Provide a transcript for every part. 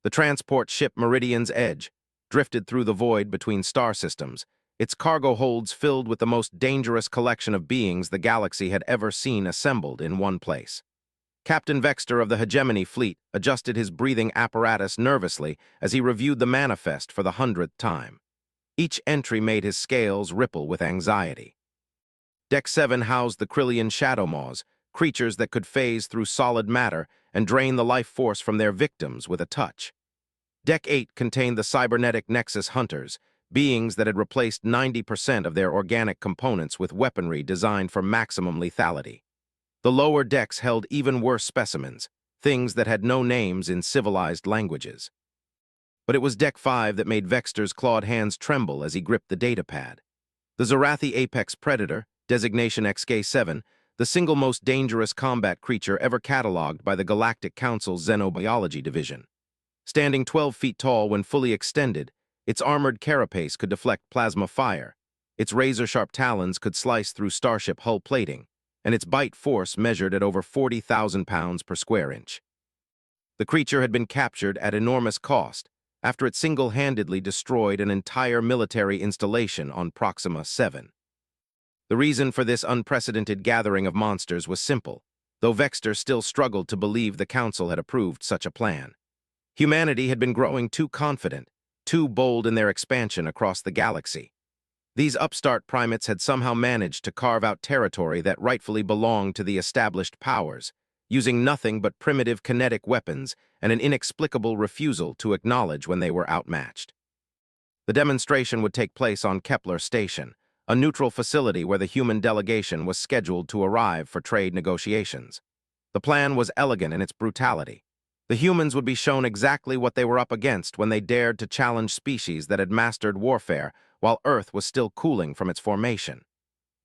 The transport ship Meridian's Edge drifted through the void between star systems, its cargo holds filled with the most dangerous collection of beings the galaxy had ever seen assembled in one place. Captain Vexter of the Hegemony Fleet adjusted his breathing apparatus nervously as he reviewed the manifest for the 100th time. Each entry made his scales ripple with anxiety. Deck 7 housed the Krillian Shadow Maws, creatures that could phase through solid matter and drain the life force from their victims with a touch. Deck 8 contained the cybernetic Nexus Hunters, beings that had replaced 90% of their organic components with weaponry designed for maximum lethality. The lower decks held even worse specimens, things that had no names in civilized languages. But it was Deck 5 that made Vexter's clawed hands tremble as he gripped the datapad. The Zorathi Apex Predator, designation XK7, the single most dangerous combat creature ever cataloged by the Galactic Council's Xenobiology Division. Standing 12 feet tall when fully extended, its armored carapace could deflect plasma fire, its razor-sharp talons could slice through starship hull plating, and its bite force measured at over 40,000 pounds per square inch. The creature had been captured at enormous cost after it single-handedly destroyed an entire military installation on Proxima 7. The reason for this unprecedented gathering of monsters was simple, though Vexter still struggled to believe the Council had approved such a plan. Humanity had been growing too confident, too bold in their expansion across the galaxy. These upstart primates had somehow managed to carve out territory that rightfully belonged to the established powers, using nothing but primitive kinetic weapons and an inexplicable refusal to acknowledge when they were outmatched. The demonstration would take place on Kepler Station, a neutral facility where the human delegation was scheduled to arrive for trade negotiations. The plan was elegant in its brutality. The humans would be shown exactly what they were up against when they dared to challenge species that had mastered warfare while Earth was still cooling from its formation.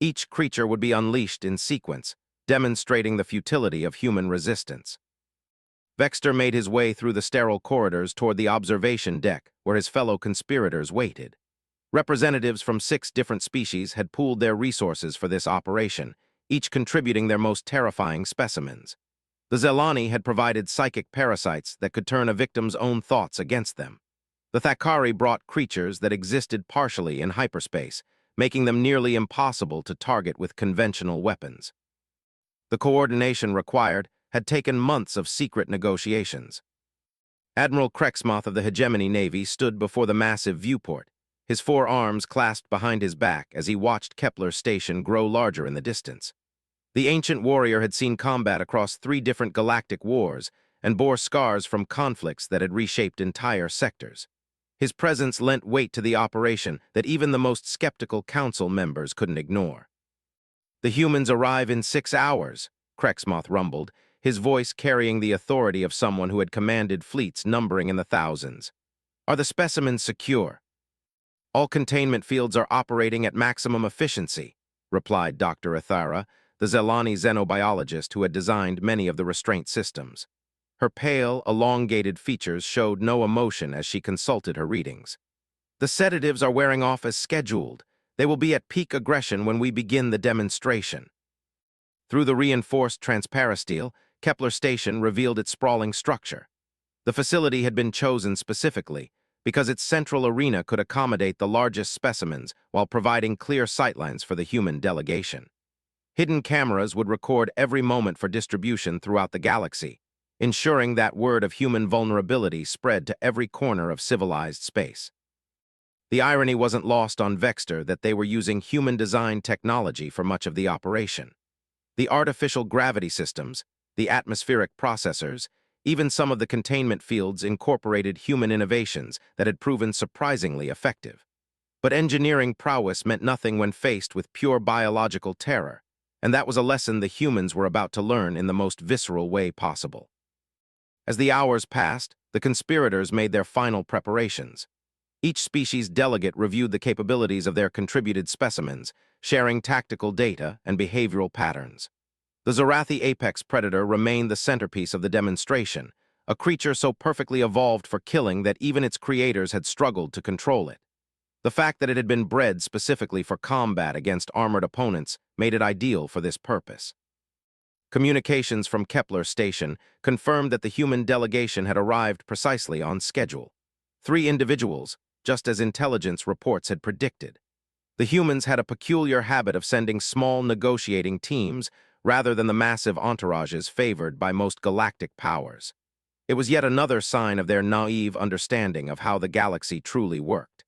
Each creature would be unleashed in sequence, demonstrating the futility of human resistance. Vexter made his way through the sterile corridors toward the observation deck where his fellow conspirators waited. Representatives from 6 different species had pooled their resources for this operation, each contributing their most terrifying specimens. The Zelani had provided psychic parasites that could turn a victim's own thoughts against them. The Thakari brought creatures that existed partially in hyperspace, making them nearly impossible to target with conventional weapons. The coordination required had taken months of secret negotiations. Admiral Krexmoth of the Hegemony Navy stood before the massive viewport, his 4 arms clasped behind his back as he watched Kepler Station grow larger in the distance. The ancient warrior had seen combat across 3 different galactic wars and bore scars from conflicts that had reshaped entire sectors. His presence lent weight to the operation that even the most skeptical council members couldn't ignore. "The humans arrive in 6 hours, Krexmoth rumbled, his voice carrying the authority of someone who had commanded fleets numbering in the thousands. "Are the specimens secure?" "All containment fields are operating at maximum efficiency," replied Dr. Ithara, the Zelani xenobiologist who had designed many of the restraint systems. Her pale, elongated features showed no emotion as she consulted her readings. "The sedatives are wearing off as scheduled. They will be at peak aggression when we begin the demonstration." Through the reinforced transparasteel, Kepler Station revealed its sprawling structure. The facility had been chosen specifically because its central arena could accommodate the largest specimens while providing clear sightlines for the human delegation. Hidden cameras would record every moment for distribution throughout the galaxy, ensuring that word of human vulnerability spread to every corner of civilized space. The irony wasn't lost on Vexter that they were using human-designed technology for much of the operation. The artificial gravity systems, the atmospheric processors, even some of the containment fields incorporated human innovations that had proven surprisingly effective. But engineering prowess meant nothing when faced with pure biological terror, and that was a lesson the humans were about to learn in the most visceral way possible. As the hours passed, the conspirators made their final preparations. Each species delegate reviewed the capabilities of their contributed specimens, sharing tactical data and behavioral patterns. The Zorathi Apex Predator remained the centerpiece of the demonstration, a creature so perfectly evolved for killing that even its creators had struggled to control it. The fact that it had been bred specifically for combat against armored opponents made it ideal for this purpose. Communications from Kepler Station confirmed that the human delegation had arrived precisely on schedule. 3 individuals, just as intelligence reports had predicted. The humans had a peculiar habit of sending small negotiating teams rather than the massive entourages favored by most galactic powers. It was yet another sign of their naive understanding of how the galaxy truly worked.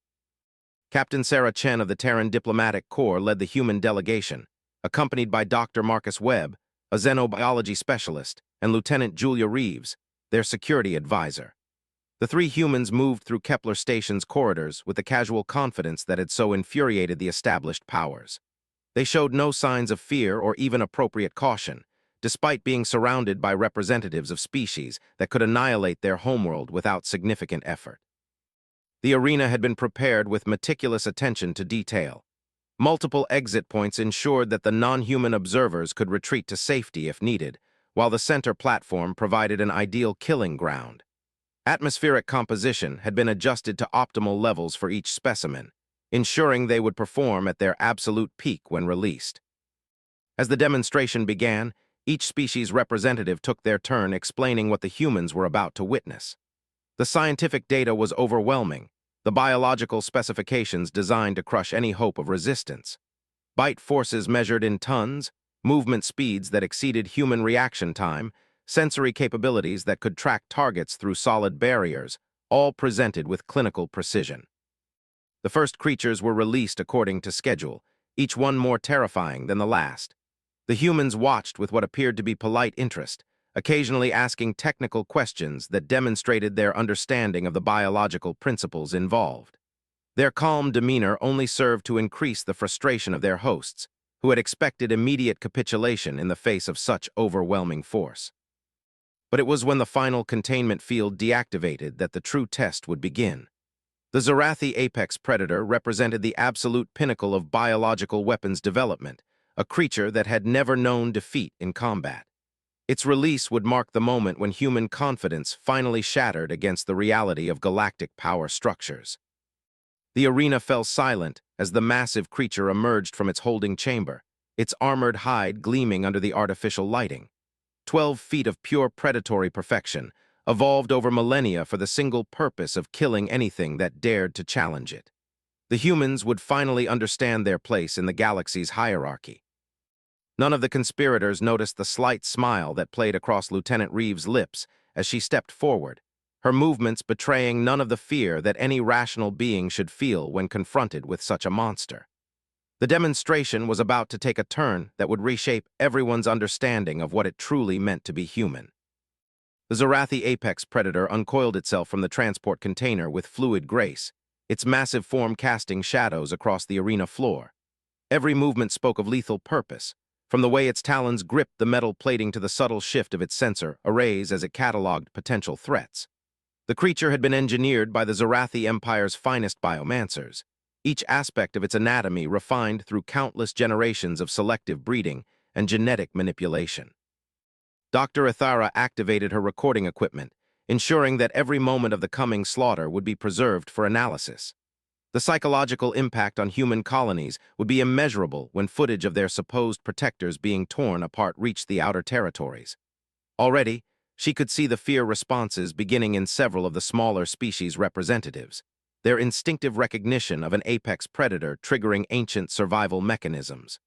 Captain Sarah Chen of the Terran Diplomatic Corps led the human delegation, accompanied by Dr. Marcus Webb, a xenobiology specialist, and Lieutenant Julia Reeves, their security advisor. The 3 humans moved through Kepler Station's corridors with the casual confidence that had so infuriated the established powers. They showed no signs of fear or even appropriate caution, despite being surrounded by representatives of species that could annihilate their homeworld without significant effort. The arena had been prepared with meticulous attention to detail. Multiple exit points ensured that the non-human observers could retreat to safety if needed, while the center platform provided an ideal killing ground. Atmospheric composition had been adjusted to optimal levels for each specimen, ensuring they would perform at their absolute peak when released. As the demonstration began, each species representative took their turn explaining what the humans were about to witness. The scientific data was overwhelming, the biological specifications designed to crush any hope of resistance. Bite forces measured in tons, movement speeds that exceeded human reaction time, sensory capabilities that could track targets through solid barriers, all presented with clinical precision. The first creatures were released according to schedule, each one more terrifying than the last. The humans watched with what appeared to be polite interest, occasionally asking technical questions that demonstrated their understanding of the biological principles involved. Their calm demeanor only served to increase the frustration of their hosts, who had expected immediate capitulation in the face of such overwhelming force. But it was when the final containment field deactivated that the true test would begin. The Zorathi apex predator represented the absolute pinnacle of biological weapons development, a creature that had never known defeat in combat. Its release would mark the moment when human confidence finally shattered against the reality of galactic power structures. The arena fell silent as the massive creature emerged from its holding chamber, its armored hide gleaming under the artificial lighting. 12 feet of pure predatory perfection, evolved over millennia for the single purpose of killing anything that dared to challenge it. The humans would finally understand their place in the galaxy's hierarchy. None of the conspirators noticed the slight smile that played across Lieutenant Reeves' lips as she stepped forward, her movements betraying none of the fear that any rational being should feel when confronted with such a monster. The demonstration was about to take a turn that would reshape everyone's understanding of what it truly meant to be human. The Zorathi apex predator uncoiled itself from the transport container with fluid grace, its massive form casting shadows across the arena floor. Every movement spoke of lethal purpose, from the way its talons gripped the metal plating to the subtle shift of its sensor arrays as it catalogued potential threats. The creature had been engineered by the Zorathi Empire's finest biomancers, each aspect of its anatomy refined through countless generations of selective breeding and genetic manipulation. Dr. Ithara activated her recording equipment, ensuring that every moment of the coming slaughter would be preserved for analysis. The psychological impact on human colonies would be immeasurable when footage of their supposed protectors being torn apart reached the outer territories. Already, she could see the fear responses beginning in several of the smaller species' representatives, their instinctive recognition of an apex predator triggering ancient survival mechanisms.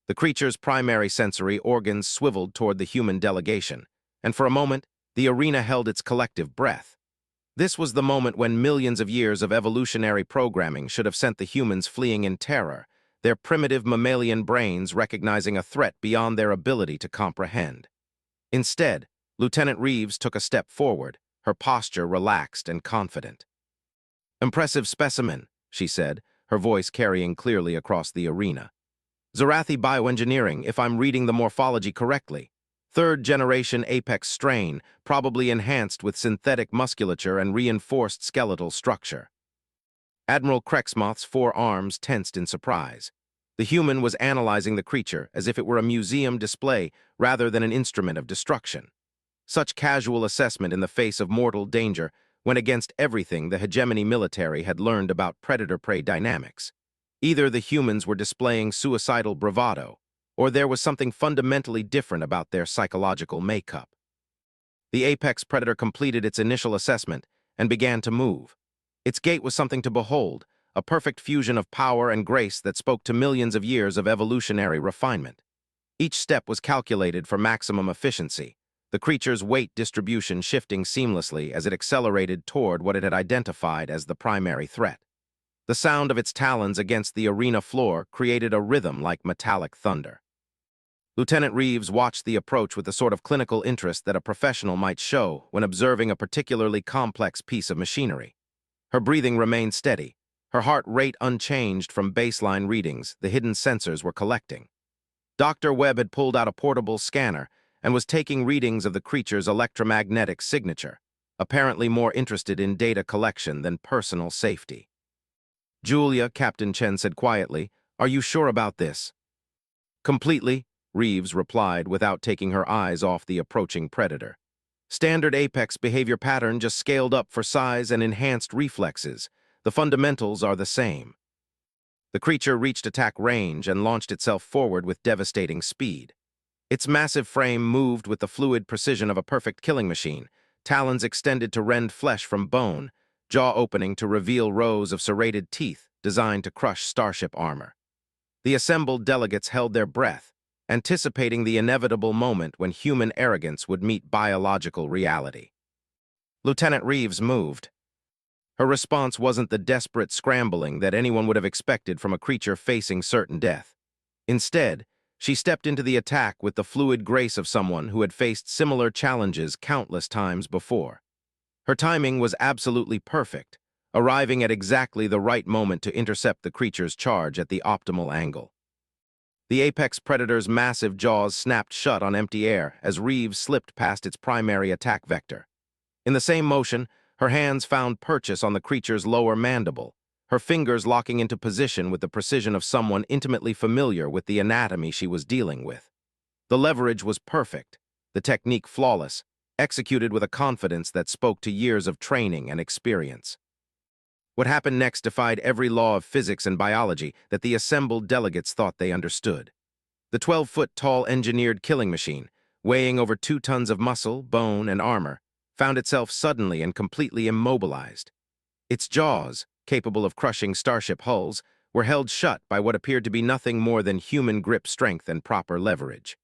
The creature's primary sensory organs swiveled toward the human delegation, and for a moment, the arena held its collective breath. This was the moment when millions of years of evolutionary programming should have sent the humans fleeing in terror, their primitive mammalian brains recognizing a threat beyond their ability to comprehend. Instead, Lieutenant Reeves took a step forward, her posture relaxed and confident. "Impressive specimen," she said, her voice carrying clearly across the arena. "Zorathi bioengineering, if I'm reading the morphology correctly. Third-generation apex strain, probably enhanced with synthetic musculature and reinforced skeletal structure." Admiral Krexmoth's 4 arms tensed in surprise. The human was analyzing the creature as if it were a museum display rather than an instrument of destruction. Such casual assessment in the face of mortal danger went against everything the hegemony military had learned about predator-prey dynamics. Either the humans were displaying suicidal bravado, or there was something fundamentally different about their psychological makeup. The apex predator completed its initial assessment and began to move. Its gait was something to behold, a perfect fusion of power and grace that spoke to millions of years of evolutionary refinement. Each step was calculated for maximum efficiency, the creature's weight distribution shifting seamlessly as it accelerated toward what it had identified as the primary threat. The sound of its talons against the arena floor created a rhythm like metallic thunder. Lieutenant Reeves watched the approach with the sort of clinical interest that a professional might show when observing a particularly complex piece of machinery. Her breathing remained steady, her heart rate unchanged from baseline readings the hidden sensors were collecting. Dr. Webb had pulled out a portable scanner and was taking readings of the creature's electromagnetic signature, apparently more interested in data collection than personal safety. "Julia," Captain Chen said quietly, "are you sure about this?" "Completely," Reeves replied without taking her eyes off the approaching predator. "Standard apex behavior pattern just scaled up for size and enhanced reflexes. The fundamentals are the same." The creature reached attack range and launched itself forward with devastating speed. Its massive frame moved with the fluid precision of a perfect killing machine, talons extended to rend flesh from bone, jaw opening to reveal rows of serrated teeth designed to crush starship armor. The assembled delegates held their breath, anticipating the inevitable moment when human arrogance would meet biological reality. Lieutenant Reeves moved. Her response wasn't the desperate scrambling that anyone would have expected from a creature facing certain death. Instead, she stepped into the attack with the fluid grace of someone who had faced similar challenges countless times before. Her timing was absolutely perfect, arriving at exactly the right moment to intercept the creature's charge at the optimal angle. The apex predator's massive jaws snapped shut on empty air as Reeves slipped past its primary attack vector. In the same motion, her hands found purchase on the creature's lower mandible, her fingers locking into position with the precision of someone intimately familiar with the anatomy she was dealing with. The leverage was perfect, the technique flawless, executed with a confidence that spoke to years of training and experience. What happened next defied every law of physics and biology that the assembled delegates thought they understood. The 12-foot-tall engineered killing machine, weighing over 2 tons of muscle, bone, and armor, found itself suddenly and completely immobilized. Its jaws, capable of crushing starship hulls, were held shut by what appeared to be nothing more than human grip strength and proper leverage.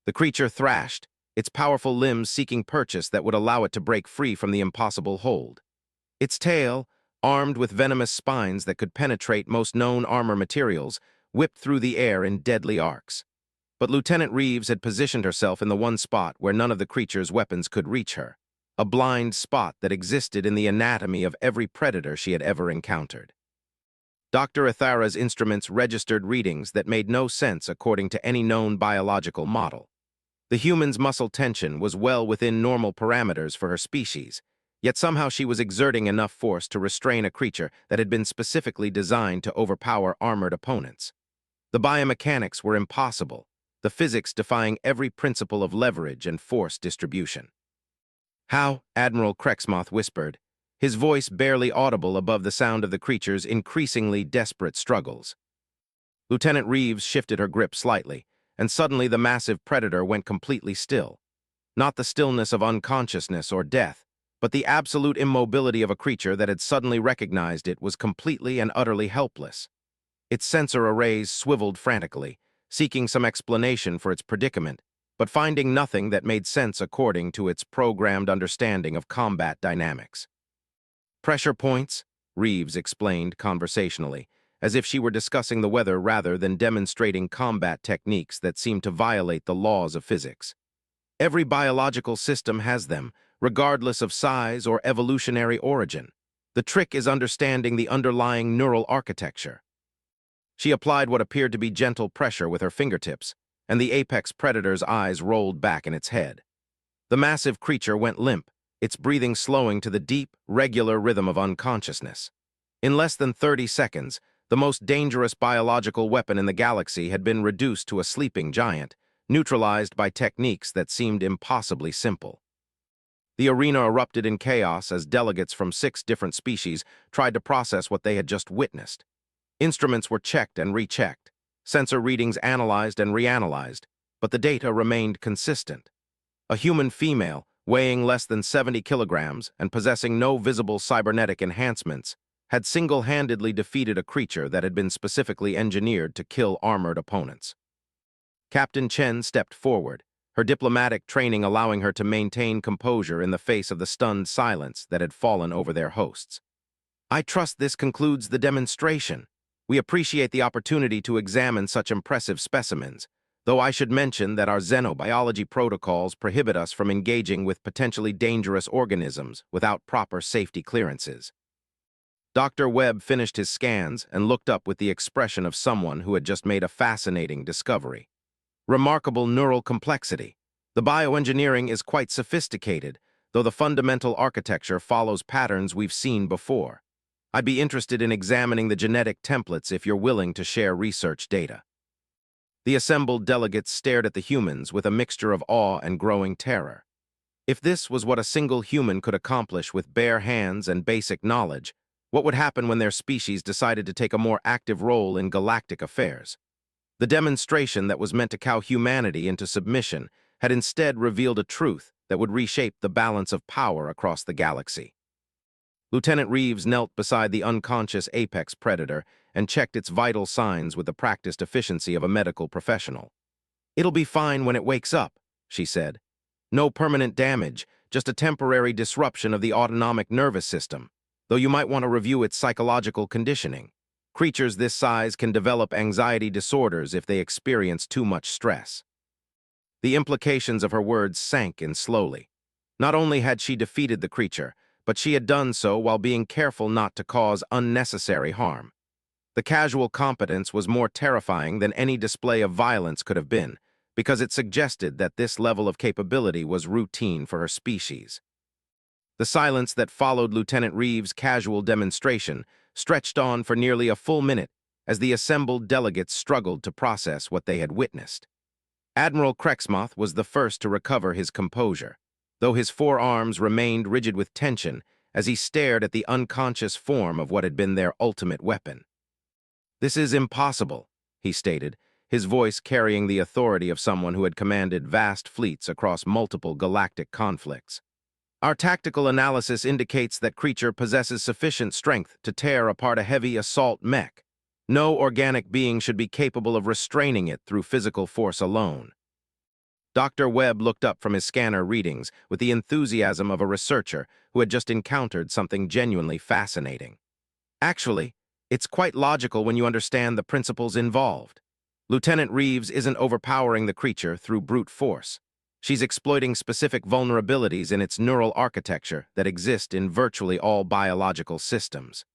The creature thrashed, its powerful limbs seeking purchase that would allow it to break free from the impossible hold. Its tail, armed with venomous spines that could penetrate most known armor materials, whipped through the air in deadly arcs. But Lieutenant Reeves had positioned herself in the one spot where none of the creature's weapons could reach her, a blind spot that existed in the anatomy of every predator she had ever encountered. Dr. Ithara's instruments registered readings that made no sense according to any known biological model. The human's muscle tension was well within normal parameters for her species, yet somehow she was exerting enough force to restrain a creature that had been specifically designed to overpower armored opponents. The biomechanics were impossible, the physics defying every principle of leverage and force distribution. "How?" Admiral Krexmoth whispered, his voice barely audible above the sound of the creature's increasingly desperate struggles. Lieutenant Reeves shifted her grip slightly, and suddenly the massive predator went completely still. Not the stillness of unconsciousness or death, but the absolute immobility of a creature that had suddenly recognized it was completely and utterly helpless. Its sensor arrays swiveled frantically, seeking some explanation for its predicament, but finding nothing that made sense according to its programmed understanding of combat dynamics. "Pressure points," Reeves explained conversationally, as if she were discussing the weather rather than demonstrating combat techniques that seemed to violate the laws of physics. "Every biological system has them, regardless of size or evolutionary origin. The trick is understanding the underlying neural architecture." She applied what appeared to be gentle pressure with her fingertips, and the apex predator's eyes rolled back in its head. The massive creature went limp, its breathing slowing to the deep, regular rhythm of unconsciousness. In less than 30 seconds, the most dangerous biological weapon in the galaxy had been reduced to a sleeping giant, neutralized by techniques that seemed impossibly simple. The arena erupted in chaos as delegates from 6 different species tried to process what they had just witnessed. Instruments were checked and rechecked, sensor readings analyzed and reanalyzed, but the data remained consistent. A human female, weighing less than 70 kilograms and possessing no visible cybernetic enhancements, had single-handedly defeated a creature that had been specifically engineered to kill armored opponents. Captain Chen stepped forward, her diplomatic training allowing her to maintain composure in the face of the stunned silence that had fallen over their hosts. I trust this concludes the demonstration. We appreciate the opportunity to examine such impressive specimens, though I should mention that our xenobiology protocols prohibit us from engaging with potentially dangerous organisms without proper safety clearances. Dr. Webb finished his scans and looked up with the expression of someone who had just made a fascinating discovery. Remarkable neural complexity. The bioengineering is quite sophisticated, though the fundamental architecture follows patterns we've seen before. I'd be interested in examining the genetic templates if you're willing to share research data. The assembled delegates stared at the humans with a mixture of awe and growing terror. If this was what a single human could accomplish with bare hands and basic knowledge, what would happen when their species decided to take a more active role in galactic affairs? The demonstration that was meant to cow humanity into submission had instead revealed a truth that would reshape the balance of power across the galaxy. Lieutenant Reeves knelt beside the unconscious apex predator and checked its vital signs with the practiced efficiency of a medical professional. "It'll be fine when it wakes up," she said. "No permanent damage, just a temporary disruption of the autonomic nervous system, though you might want to review its psychological conditioning. Creatures this size can develop anxiety disorders if they experience too much stress." The implications of her words sank in slowly. Not only had she defeated the creature, but she had done so while being careful not to cause unnecessary harm. The casual competence was more terrifying than any display of violence could have been, because it suggested that this level of capability was routine for her species. The silence that followed Lieutenant Reeves' casual demonstration stretched on for nearly a full minute as the assembled delegates struggled to process what they had witnessed. Admiral Krexmoth was the first to recover his composure, though his forearms remained rigid with tension as he stared at the unconscious form of what had been their ultimate weapon. "This is impossible," he stated, his voice carrying the authority of someone who had commanded vast fleets across multiple galactic conflicts. "Our tactical analysis indicates that creature possesses sufficient strength to tear apart a heavy assault mech. No organic being should be capable of restraining it through physical force alone." Dr. Webb looked up from his scanner readings with the enthusiasm of a researcher who had just encountered something genuinely fascinating. "Actually, it's quite logical when you understand the principles involved. Lieutenant Reeves isn't overpowering the creature through brute force. She's exploiting specific vulnerabilities in its neural architecture that exist in virtually all biological systems."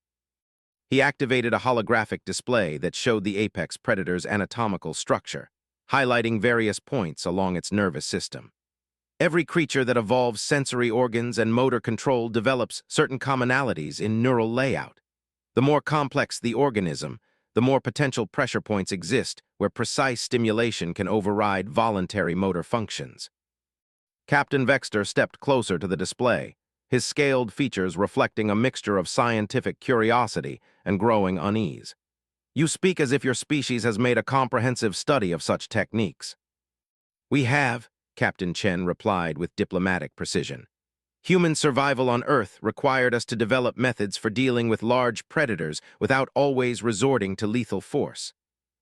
He activated a holographic display that showed the apex predator's anatomical structure, highlighting various points along its nervous system. Every creature that evolves sensory organs and motor control develops certain commonalities in neural layout. The more complex the organism, the more potential pressure points exist where precise stimulation can override voluntary motor functions. Captain Vexter stepped closer to the display, his scaled features reflecting a mixture of scientific curiosity and growing unease. "You speak as if your species has made a comprehensive study of such techniques." "We have," Captain Chen replied with diplomatic precision. "Human survival on Earth required us to develop methods for dealing with large predators without always resorting to lethal force.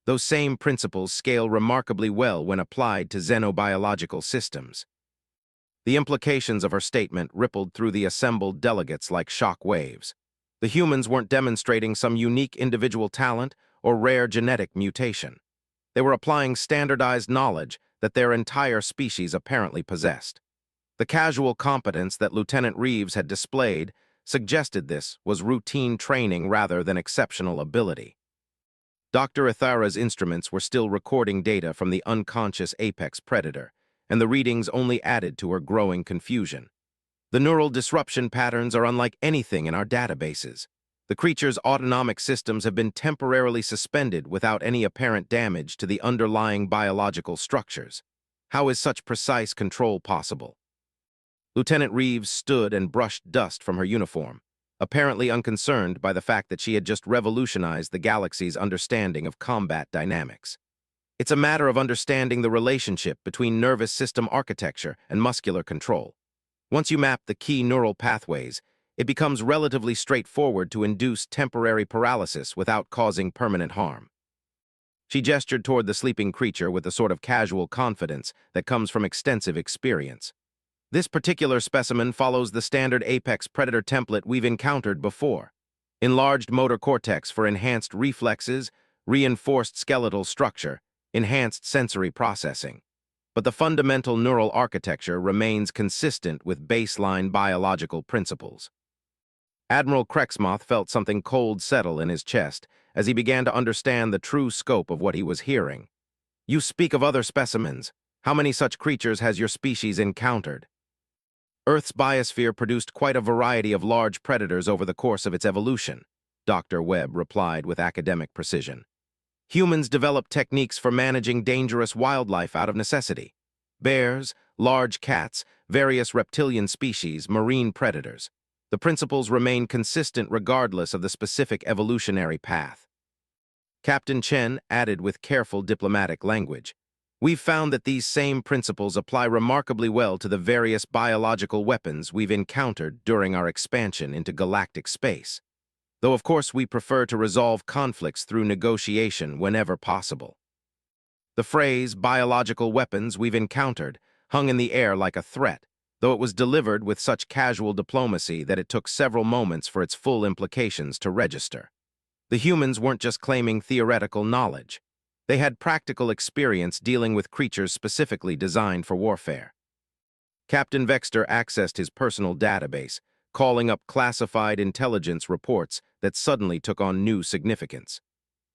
Those same principles scale remarkably well when applied to xenobiological systems." The implications of her statement rippled through the assembled delegates like shock waves. The humans weren't demonstrating some unique individual talent or rare genetic mutation. They were applying standardized knowledge that their entire species apparently possessed. The casual competence that Lieutenant Reeves had displayed suggested this was routine training rather than exceptional ability. Dr. Ithara's instruments were still recording data from the unconscious apex predator, and the readings only added to her growing confusion. "The neural disruption patterns are unlike anything in our databases. The creature's autonomic systems have been temporarily suspended without any apparent damage to the underlying biological structures. How is such precise control possible?" Lieutenant Reeves stood and brushed dust from her uniform, apparently unconcerned by the fact that she had just revolutionized the galaxy's understanding of combat dynamics. It's a matter of understanding the relationship between nervous system architecture and muscular control. Once you map the key neural pathways, it becomes relatively straightforward to induce temporary paralysis without causing permanent harm. She gestured toward the sleeping creature with the sort of casual confidence that comes from extensive experience. This particular specimen follows the standard apex predator template we've encountered before. Enlarged motor cortex for enhanced reflexes, reinforced skeletal structure, enhanced sensory processing. But the fundamental neural architecture remains consistent with baseline biological principles. Admiral Krexmoth felt something cold settle in his chest as he began to understand the true scope of what he was hearing. You speak of other specimens. How many such creatures has your species encountered? Earth's biosphere produced quite a variety of large predators over the course of its evolution, Dr. Webb replied with academic precision. Humans developed techniques for managing dangerous wildlife out of necessity. Bears, large cats, various reptilian species, marine predators. The principles remain consistent regardless of the specific evolutionary path. Captain Chen added with careful diplomatic language. We've found that these same principles apply remarkably well to the various biological weapons we've encountered during our expansion into galactic space. Though of course we prefer to resolve conflicts through negotiation whenever possible. The phrase, biological weapons we've encountered, hung in the air like a threat, though it was delivered with such casual diplomacy that it took several moments for its full implications to register. The humans weren't just claiming theoretical knowledge. They had practical experience dealing with creatures specifically designed for warfare. Captain Vexter accessed his personal database, calling up classified intelligence reports that suddenly took on new significance.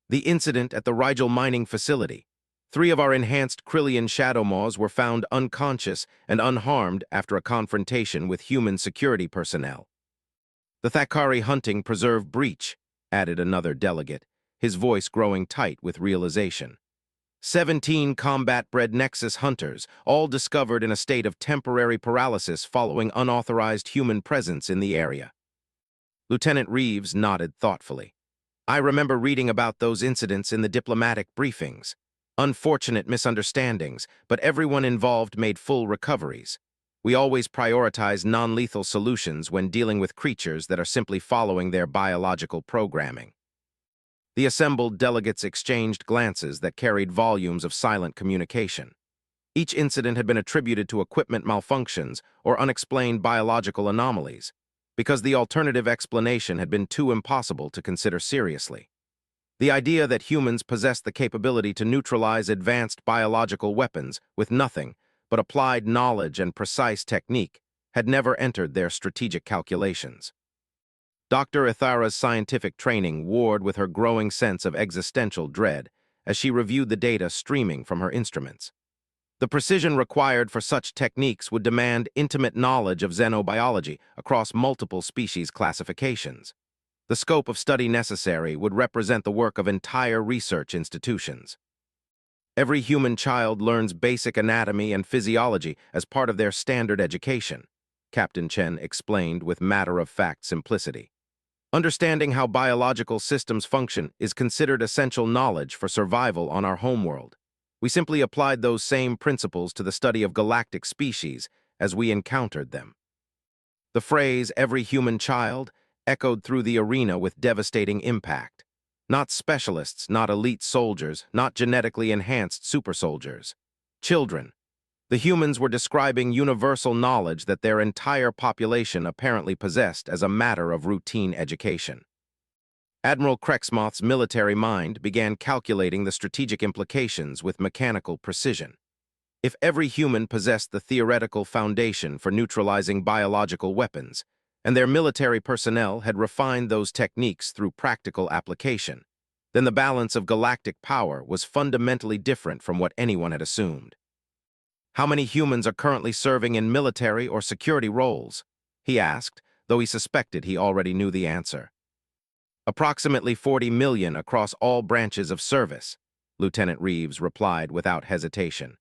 The incident at the Rigel mining facility. 3 of our enhanced Krillian shadow maws were found unconscious and unharmed after a confrontation with human security personnel. The Thakari hunting preserve breach, added another delegate, his voice growing tight with realization. 17 combat-bred Nexus hunters, all discovered in a state of temporary paralysis following unauthorized human presence in the area. Lieutenant Reeves nodded thoughtfully. I remember reading about those incidents in the diplomatic briefings. Unfortunate misunderstandings, but everyone involved made full recoveries. We always prioritize non-lethal solutions when dealing with creatures that are simply following their biological programming. The assembled delegates exchanged glances that carried volumes of silent communication. Each incident had been attributed to equipment malfunctions or unexplained biological anomalies, because the alternative explanation had been too impossible to consider seriously. The idea that humans possess the capability to neutralize advanced biological weapons with nothing but applied knowledge and precise technique had never entered their strategic calculations. Dr. Ithara's scientific training warred with her growing sense of existential dread as she reviewed the data streaming from her instruments. The precision required for such techniques would demand intimate knowledge of xenobiology across multiple species classifications. The scope of study necessary would represent the work of entire research institutions. Every human child learns basic anatomy and physiology as part of their standard education, Captain Chen explained with matter-of-fact simplicity. Understanding how biological systems function is considered essential knowledge for survival on our homeworld. We simply applied those same principles to the study of galactic species as we encountered them. The phrase, every human child, echoed through the arena with devastating impact. Not specialists, not elite soldiers, not genetically enhanced super soldiers. Children. The humans were describing universal knowledge that their entire population apparently possessed as a matter of routine education. Admiral Krexmoth's military mind began calculating the strategic implications with mechanical precision. If every human possessed the theoretical foundation for neutralizing biological weapons, and their military personnel had refined those techniques through practical application, then the balance of galactic power was fundamentally different from what anyone had assumed. How many humans are currently serving in military or security roles? He asked, though he suspected he already knew the answer. Approximately 40 million across all branches of service, Lieutenant Reeves replied without hesitation.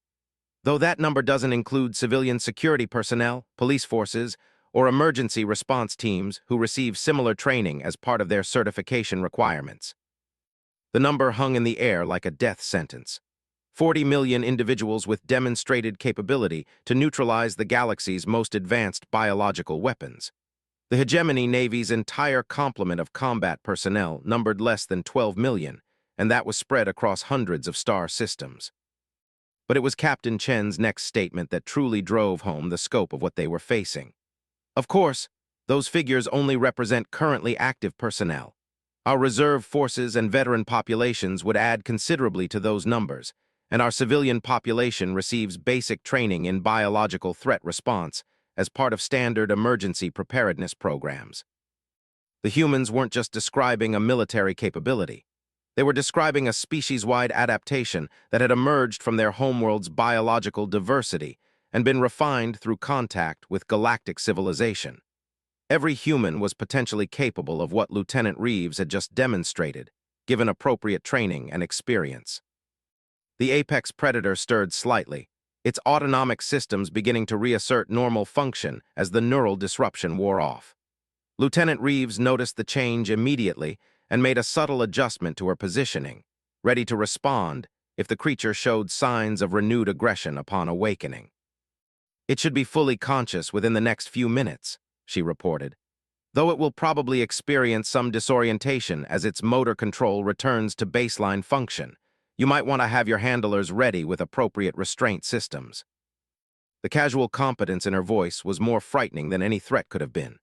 Though that number doesn't include civilian security personnel, police forces, or emergency response teams who receive similar training as part of their certification requirements. The number hung in the air like a death sentence. 40 million individuals with demonstrated capability to neutralize the galaxy's most advanced biological weapons. The hegemony Navy's entire complement of combat personnel numbered less than 12 million, and that was spread across hundreds of star systems. But it was Captain Chen's next statement that truly drove home the scope of what they were facing. Of course, those figures only represent currently active personnel. Our reserve forces and veteran populations would add considerably to those numbers, and our civilian population receives basic training in biological threat response as part of standard emergency preparedness programs. The humans weren't just describing a military capability. They were describing a species-wide adaptation that had emerged from their homeworld's biological diversity and been refined through contact with galactic civilization. Every human was potentially capable of what Lieutenant Reeves had just demonstrated, given appropriate training and experience. The apex predator stirred slightly, its autonomic systems beginning to reassert normal function as the neural disruption wore off. Lieutenant Reeves noticed the change immediately and made a subtle adjustment to her positioning, ready to respond if the creature showed signs of renewed aggression upon awakening. "It should be fully conscious within the next few minutes," she reported, "though it will probably experience some disorientation as its motor control returns to baseline function. You might want to have your handlers ready with appropriate restraint systems." The casual competence in her voice was more frightening than any threat could have been.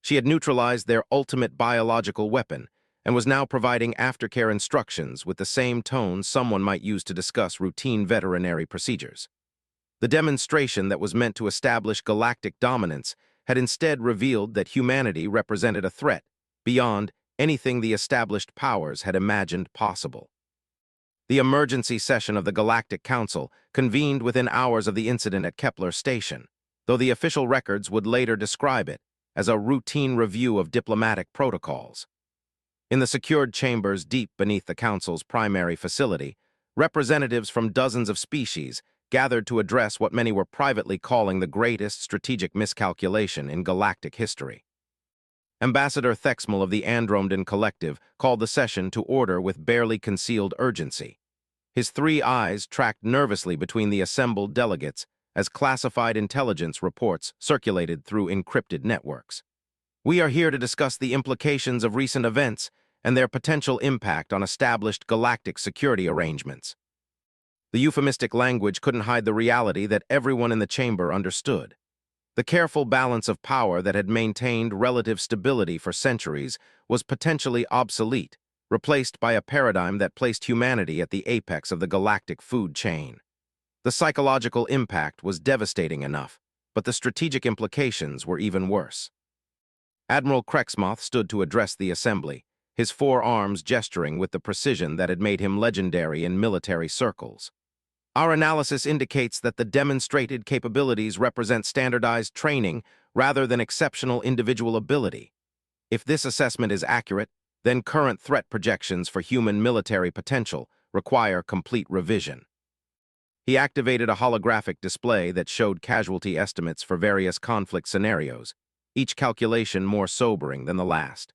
She had neutralized their ultimate biological weapon and was now providing aftercare instructions with the same tone someone might use to discuss routine veterinary procedures. The demonstration that was meant to establish galactic dominance had instead revealed that humanity represented a threat beyond anything the established powers had imagined possible. The emergency session of the Galactic Council convened within hours of the incident at Kepler Station, though the official records would later describe it as a routine review of diplomatic protocols. In the secured chambers deep beneath the Council's primary facility, representatives from dozens of species gathered to address what many were privately calling the greatest strategic miscalculation in galactic history. Ambassador Thexmal of the Andromeden Collective called the session to order with barely concealed urgency. His 3 eyes tracked nervously between the assembled delegates as classified intelligence reports circulated through encrypted networks. "We are here to discuss the implications of recent events and their potential impact on established galactic security arrangements." The euphemistic language couldn't hide the reality that everyone in the chamber understood. The careful balance of power that had maintained relative stability for centuries was potentially obsolete, replaced by a paradigm that placed humanity at the apex of the galactic food chain. The psychological impact was devastating enough, but the strategic implications were even worse. Admiral Krexmoth stood to address the assembly, his 4 arms gesturing with the precision that had made him legendary in military circles. "Our analysis indicates that the demonstrated capabilities represent standardized training rather than exceptional individual ability. If this assessment is accurate, then current threat projections for human military potential require complete revision." He activated a holographic display that showed casualty estimates for various conflict scenarios, each calculation more sobering than the last.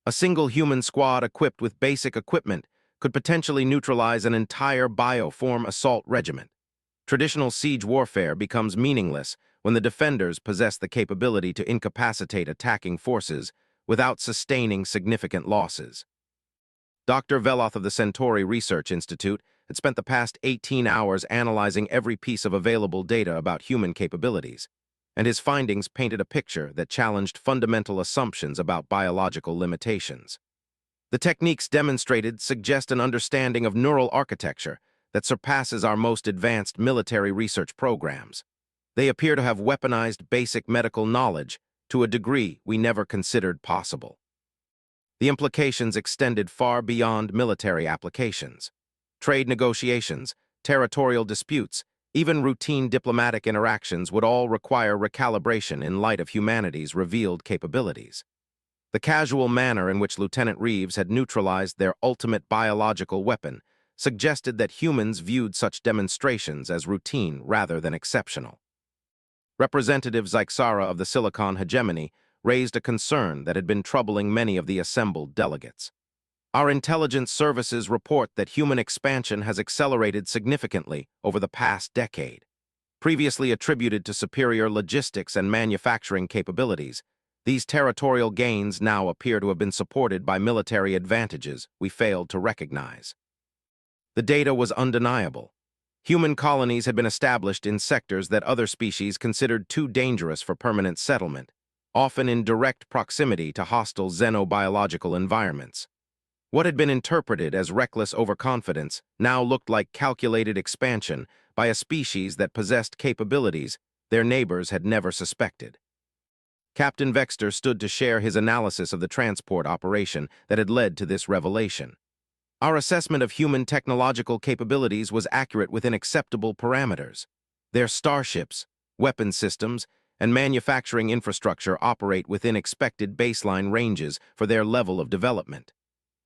A single human squad equipped with basic equipment could potentially neutralize an entire bioform assault regiment. Traditional siege warfare becomes meaningless when the defenders possess the capability to incapacitate attacking forces without sustaining significant losses. Dr. Veloth of the Centauri Research Institute had spent the past 18 hours analyzing every piece of available data about human capabilities, and his findings painted a picture that challenged fundamental assumptions about biological limitations. The techniques demonstrated suggest an understanding of neural architecture that surpasses our most advanced military research programs. They appear to have weaponized basic medical knowledge to a degree we never considered possible. The implications extended far beyond military applications. Trade negotiations, territorial disputes, even routine diplomatic interactions would all require recalibration in light of humanity's revealed capabilities. The casual manner in which Lieutenant Reeves had neutralized their ultimate biological weapon suggested that humans viewed such demonstrations as routine rather than exceptional. Representative Zyxara of the Silicon hegemony raised a concern that had been troubling many of the assembled delegates. Our intelligence services report that human expansion has accelerated significantly over the past decade. Previously attributed to superior logistics and manufacturing capabilities, these territorial gains now appear to have been supported by military advantages we failed to recognize. The data was undeniable. Human colonies had been established in sectors that other species considered too dangerous for permanent settlement, often in direct proximity to hostile xenobiological environments. What had been interpreted as reckless overconfidence now looked like calculated expansion by a species that possessed capabilities their neighbors had never suspected. Captain Vexter stood to share his analysis of the transport operation that had led to this revelation. Our assessment of human technological capabilities was accurate within acceptable parameters. Their starships, weapon systems, and manufacturing infrastructure operate within expected baseline ranges for their level of development.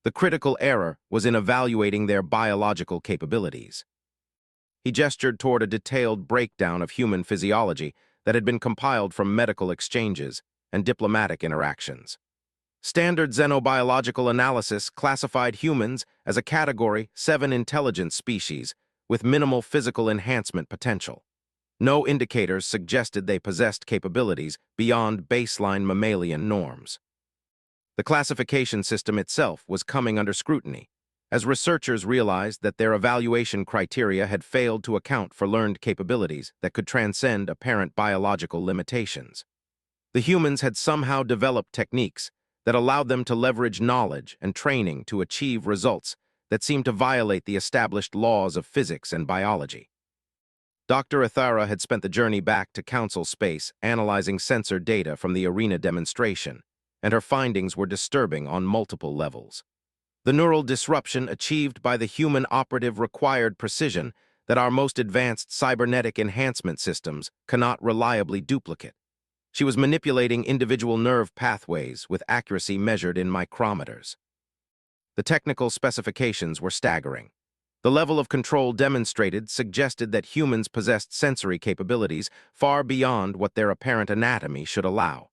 The critical error was in evaluating their biological capabilities. He gestured toward a detailed breakdown of human physiology that had been compiled from medical exchanges and diplomatic interactions. Standard xenobiological analysis classified humans as a Category 7 intelligence species with minimal physical enhancement potential. No indicators suggested they possessed capabilities beyond baseline mammalian norms. The classification system itself was coming under scrutiny, as researchers realized that their evaluation criteria had failed to account for learned capabilities that could transcend apparent biological limitations. The humans had somehow developed techniques that allowed them to leverage knowledge and training to achieve results that seemed to violate the established laws of physics and biology. Dr. Ithara had spent the journey back to Council space analyzing sensor data from the arena demonstration, and her findings were disturbing on multiple levels. The neural disruption achieved by the human operative required precision that our most advanced cybernetic enhancement systems cannot reliably duplicate. She was manipulating individual nerve pathways with accuracy measured in micrometers. The technical specifications were staggering. The level of control demonstrated suggested that humans possessed sensory capabilities far beyond what their apparent anatomy should allow.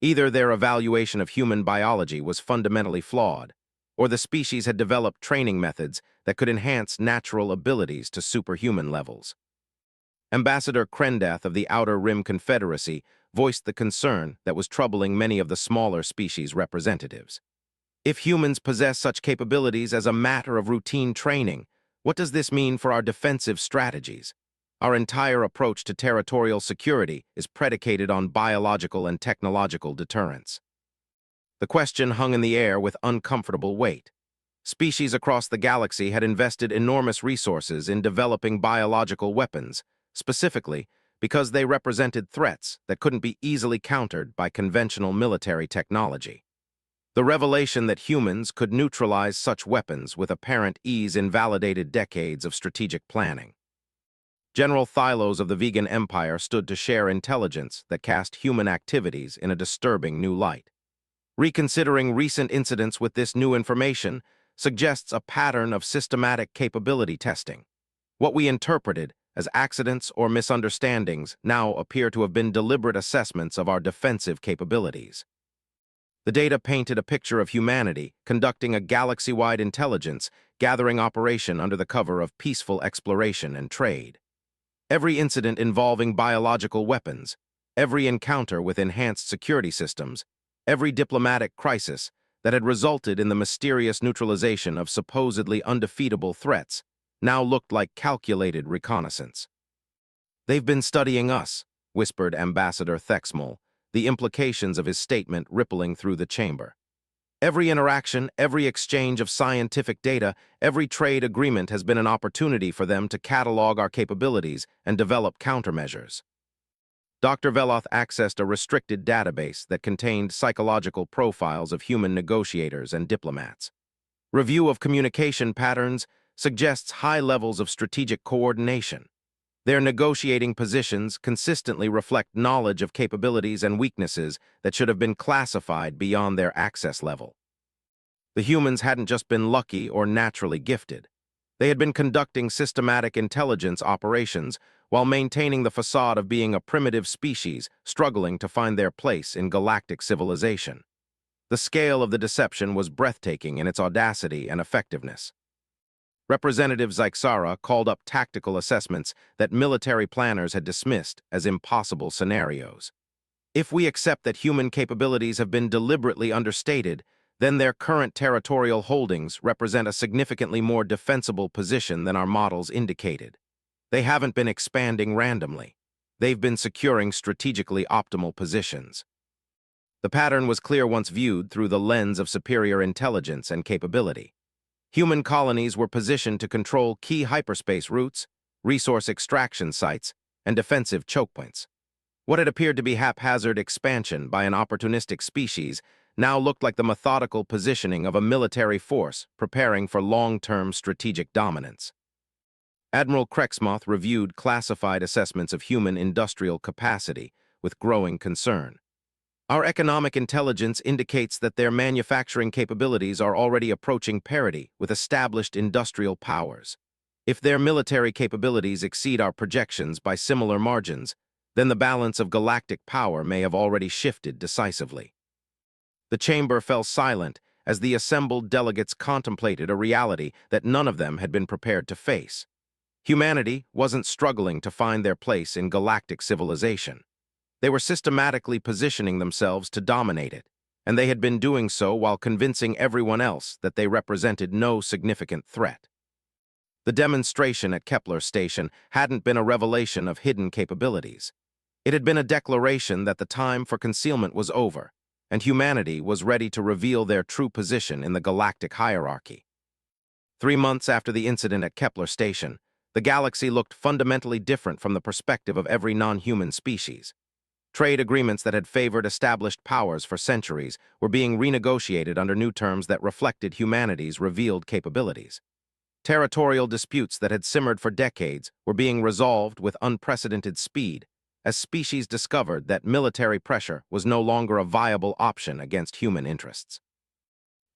Either their evaluation of human biology was fundamentally flawed, or the species had developed training methods that could enhance natural abilities to superhuman levels. Ambassador Krendath of the Outer Rim Confederacy voiced the concern that was troubling many of the smaller species representatives. If humans possess such capabilities as a matter of routine training, what does this mean for our defensive strategies? Our entire approach to territorial security is predicated on biological and technological deterrence. The question hung in the air with uncomfortable weight. Species across the galaxy had invested enormous resources in developing biological weapons, specifically because they represented threats that couldn't be easily countered by conventional military technology. The revelation that humans could neutralize such weapons with apparent ease invalidated decades of strategic planning. General Thylos of the Vegan Empire stood to share intelligence that cast human activities in a disturbing new light. Reconsidering recent incidents with this new information suggests a pattern of systematic capability testing. What we interpreted as accidents or misunderstandings now appear to have been deliberate assessments of our defensive capabilities. The data painted a picture of humanity conducting a galaxy-wide intelligence gathering operation under the cover of peaceful exploration and trade. Every incident involving biological weapons, every encounter with enhanced security systems, every diplomatic crisis that had resulted in the mysterious neutralization of supposedly undefeatable threats now looked like calculated reconnaissance. "They've been studying us," whispered Ambassador Thexmal, the implications of his statement rippling through the chamber. "Every interaction, every exchange of scientific data, every trade agreement has been an opportunity for them to catalog our capabilities and develop countermeasures." Dr. Veloth accessed a restricted database that contained psychological profiles of human negotiators and diplomats. Review of communication patterns suggests high levels of strategic coordination. Their negotiating positions consistently reflect knowledge of capabilities and weaknesses that should have been classified beyond their access level. The humans hadn't just been lucky or naturally gifted. They had been conducting systematic intelligence operations while maintaining the facade of being a primitive species struggling to find their place in galactic civilization. The scale of the deception was breathtaking in its audacity and effectiveness. Representative Zyxara called up tactical assessments that military planners had dismissed as impossible scenarios. If we accept that human capabilities have been deliberately understated, then their current territorial holdings represent a significantly more defensible position than our models indicated. They haven't been expanding randomly. They've been securing strategically optimal positions. The pattern was clear once viewed through the lens of superior intelligence and capability. Human colonies were positioned to control key hyperspace routes, resource extraction sites, and defensive choke points. What had appeared to be haphazard expansion by an opportunistic species now looked like the methodical positioning of a military force preparing for long-term strategic dominance. Admiral Krexmoth reviewed classified assessments of human industrial capacity with growing concern. Our economic intelligence indicates that their manufacturing capabilities are already approaching parity with established industrial powers. If their military capabilities exceed our projections by similar margins, then the balance of galactic power may have already shifted decisively. The chamber fell silent as the assembled delegates contemplated a reality that none of them had been prepared to face. Humanity wasn't struggling to find their place in galactic civilization. They were systematically positioning themselves to dominate it, and they had been doing so while convincing everyone else that they represented no significant threat. The demonstration at Kepler Station hadn't been a revelation of hidden capabilities. It had been a declaration that the time for concealment was over, and humanity was ready to reveal their true position in the galactic hierarchy. 3 months after the incident at Kepler Station, the galaxy looked fundamentally different from the perspective of every non-human species. Trade agreements that had favored established powers for centuries were being renegotiated under new terms that reflected humanity's revealed capabilities. Territorial disputes that had simmered for decades were being resolved with unprecedented speed, as species discovered that military pressure was no longer a viable option against human interests.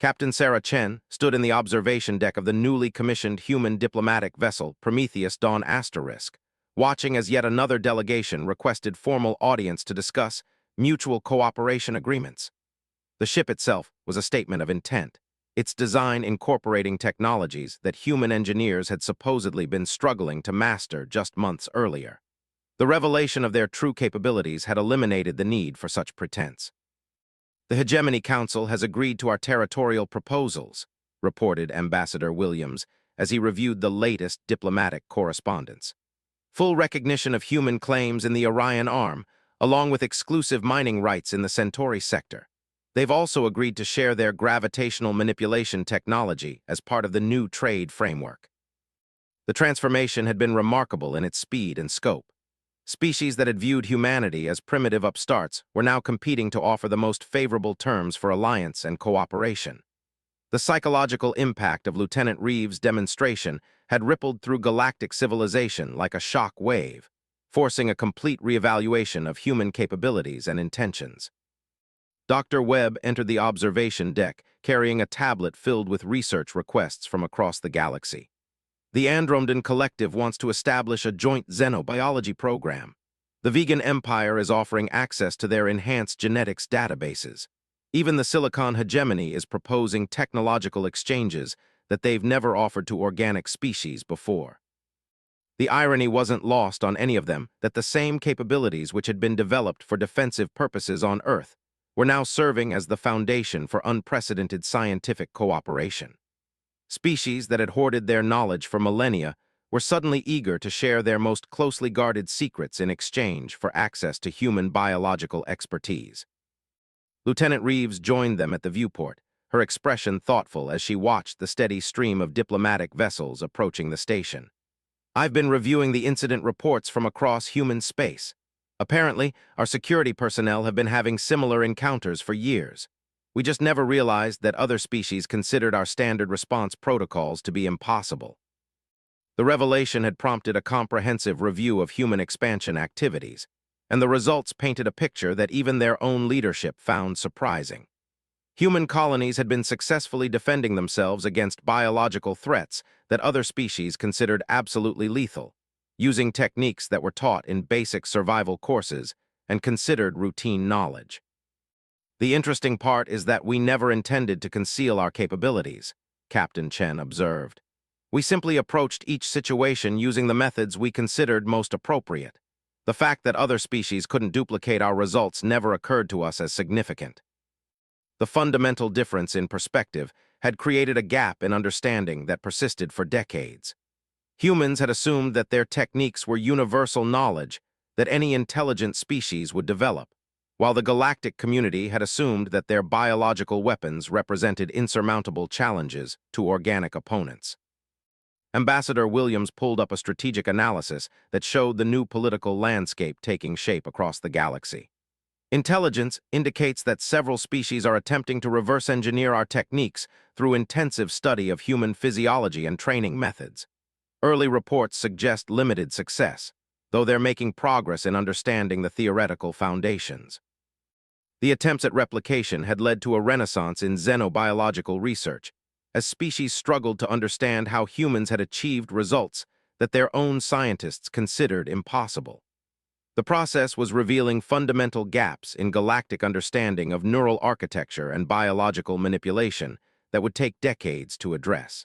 Captain Sarah Chen stood in the observation deck of the newly commissioned human diplomatic vessel Prometheus Dawn Asterisk, watching as yet another delegation requested formal audience to discuss mutual cooperation agreements. The ship itself was a statement of intent, its design incorporating technologies that human engineers had supposedly been struggling to master just months earlier. The revelation of their true capabilities had eliminated the need for such pretense. The Hegemony Council has agreed to our territorial proposals, reported Ambassador Williams as he reviewed the latest diplomatic correspondence. Full recognition of human claims in the Orion Arm, along with exclusive mining rights in the Centauri sector. They've also agreed to share their gravitational manipulation technology as part of the new trade framework. The transformation had been remarkable in its speed and scope. Species that had viewed humanity as primitive upstarts were now competing to offer the most favorable terms for alliance and cooperation. The psychological impact of Lieutenant Reeves' demonstration had rippled through galactic civilization like a shock wave, forcing a complete reevaluation of human capabilities and intentions. Dr. Webb entered the observation deck, carrying a tablet filled with research requests from across the galaxy. The Andromeden Collective wants to establish a joint xenobiology program. The Vegan Empire is offering access to their enhanced genetics databases. Even the Silicon Hegemony is proposing technological exchanges that they've never offered to organic species before. The irony wasn't lost on any of them that the same capabilities which had been developed for defensive purposes on Earth were now serving as the foundation for unprecedented scientific cooperation. Species that had hoarded their knowledge for millennia were suddenly eager to share their most closely guarded secrets in exchange for access to human biological expertise. Lieutenant Reeves joined them at the viewport, her expression thoughtful as she watched the steady stream of diplomatic vessels approaching the station. "I've been reviewing the incident reports from across human space. Apparently, our security personnel have been having similar encounters for years. We just never realized that other species considered our standard response protocols to be impossible." The revelation had prompted a comprehensive review of human expansion activities, and the results painted a picture that even their own leadership found surprising. Human colonies had been successfully defending themselves against biological threats that other species considered absolutely lethal, using techniques that were taught in basic survival courses and considered routine knowledge. The interesting part is that we never intended to conceal our capabilities, Captain Chen observed. We simply approached each situation using the methods we considered most appropriate. The fact that other species couldn't duplicate our results never occurred to us as significant. The fundamental difference in perspective had created a gap in understanding that persisted for decades. Humans had assumed that their techniques were universal knowledge that any intelligent species would develop, while the galactic community had assumed that their biological weapons represented insurmountable challenges to organic opponents. Ambassador Williams pulled up a strategic analysis that showed the new political landscape taking shape across the galaxy. Intelligence indicates that several species are attempting to reverse engineer our techniques through intensive study of human physiology and training methods. Early reports suggest limited success, though they're making progress in understanding the theoretical foundations. The attempts at replication had led to a renaissance in xenobiological research, as species struggled to understand how humans had achieved results that their own scientists considered impossible. The process was revealing fundamental gaps in galactic understanding of neural architecture and biological manipulation that would take decades to address.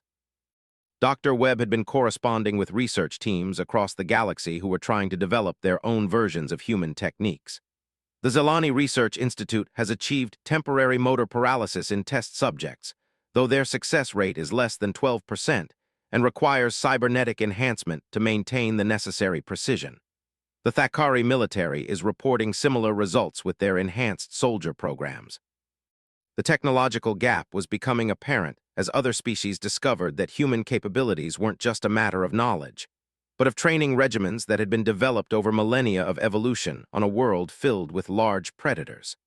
Dr. Webb had been corresponding with research teams across the galaxy who were trying to develop their own versions of human techniques. The Zelani Research Institute has achieved temporary motor paralysis in test subjects, though their success rate is less than 12% and requires cybernetic enhancement to maintain the necessary precision. The Thakari military is reporting similar results with their enhanced soldier programs. The technological gap was becoming apparent as other species discovered that human capabilities weren't just a matter of knowledge, but of training regimens that had been developed over millennia of evolution on a world filled with large predators.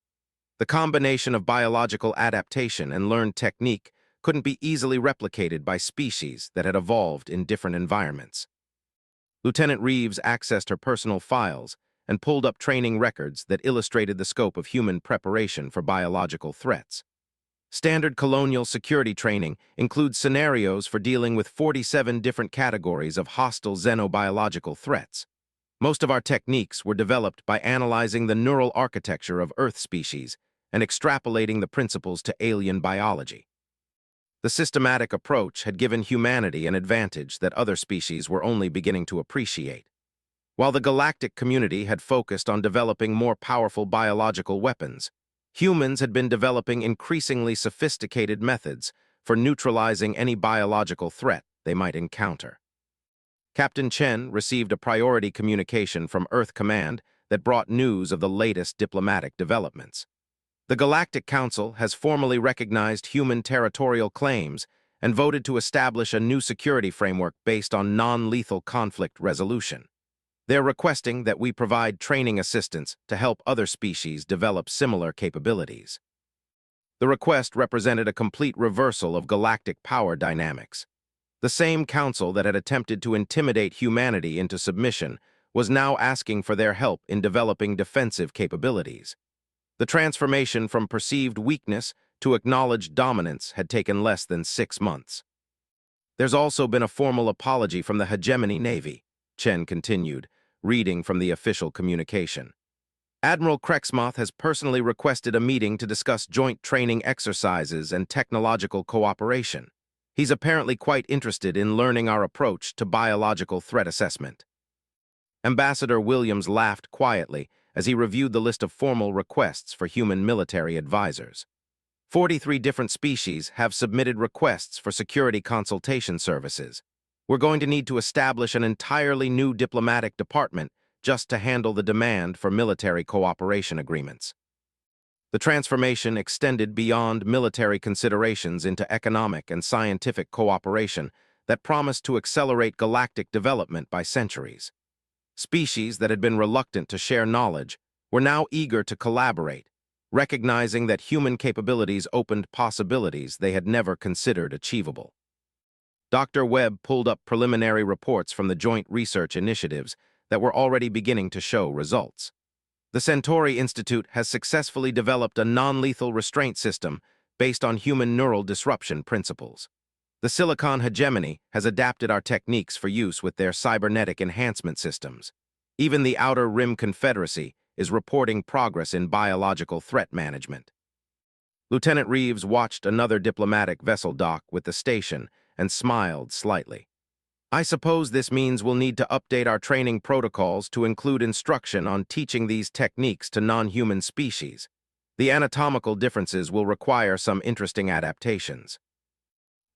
The combination of biological adaptation and learned technique couldn't be easily replicated by species that had evolved in different environments. Lieutenant Reeves accessed her personal files and pulled up training records that illustrated the scope of human preparation for biological threats. Standard colonial security training includes scenarios for dealing with 47 different categories of hostile xenobiological threats. Most of our techniques were developed by analyzing the neural architecture of Earth species and extrapolating the principles to alien biology. The systematic approach had given humanity an advantage that other species were only beginning to appreciate. While the galactic community had focused on developing more powerful biological weapons, humans had been developing increasingly sophisticated methods for neutralizing any biological threat they might encounter. Captain Chen received a priority communication from Earth Command that brought news of the latest diplomatic developments. The Galactic Council has formally recognized human territorial claims and voted to establish a new security framework based on non-lethal conflict resolution. They're requesting that we provide training assistance to help other species develop similar capabilities. The request represented a complete reversal of galactic power dynamics. The same council that had attempted to intimidate humanity into submission was now asking for their help in developing defensive capabilities. The transformation from perceived weakness to acknowledged dominance had taken less than 6 months. There's also been a formal apology from the Hegemony Navy, Chen continued, reading from the official communication. Admiral Krexmoth has personally requested a meeting to discuss joint training exercises and technological cooperation. He's apparently quite interested in learning our approach to biological threat assessment. Ambassador Williams laughed quietly as he reviewed the list of formal requests for human military advisors. 43 different species have submitted requests for security consultation services. We're going to need to establish an entirely new diplomatic department just to handle the demand for military cooperation agreements. The transformation extended beyond military considerations into economic and scientific cooperation that promised to accelerate galactic development by centuries. Species that had been reluctant to share knowledge were now eager to collaborate, recognizing that human capabilities opened possibilities they had never considered achievable. Dr. Webb pulled up preliminary reports from the joint research initiatives that were already beginning to show results. The Centauri Institute has successfully developed a non-lethal restraint system based on human neural disruption principles. The Silicon hegemony has adapted our techniques for use with their cybernetic enhancement systems. Even the Outer Rim Confederacy is reporting progress in biological threat management. Lieutenant Reeves watched another diplomatic vessel dock with the station and smiled slightly. I suppose this means we'll need to update our training protocols to include instruction on teaching these techniques to non-human species. The anatomical differences will require some interesting adaptations.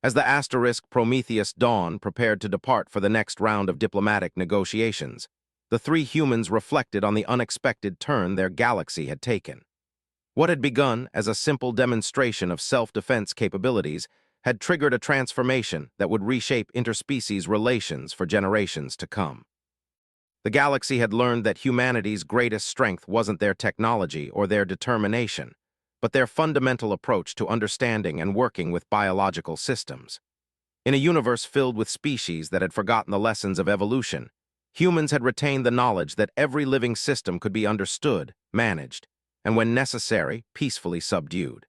As the asterisk Prometheus Dawn prepared to depart for the next round of diplomatic negotiations, the three humans reflected on the unexpected turn their galaxy had taken. What had begun as a simple demonstration of self-defense capabilities had triggered a transformation that would reshape interspecies relations for generations to come. The galaxy had learned that humanity's greatest strength wasn't their technology or their determination, but their fundamental approach to understanding and working with biological systems. In a universe filled with species that had forgotten the lessons of evolution, humans had retained the knowledge that every living system could be understood, managed, and when necessary, peacefully subdued.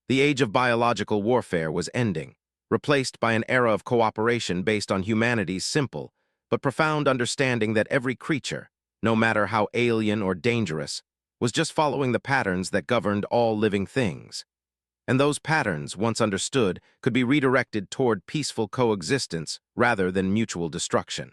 The age of biological warfare was ending, replaced by an era of cooperation based on humanity's simple but profound understanding that every creature, no matter how alien or dangerous, was just following the patterns that governed all living things. And those patterns, once understood, could be redirected toward peaceful coexistence rather than mutual destruction.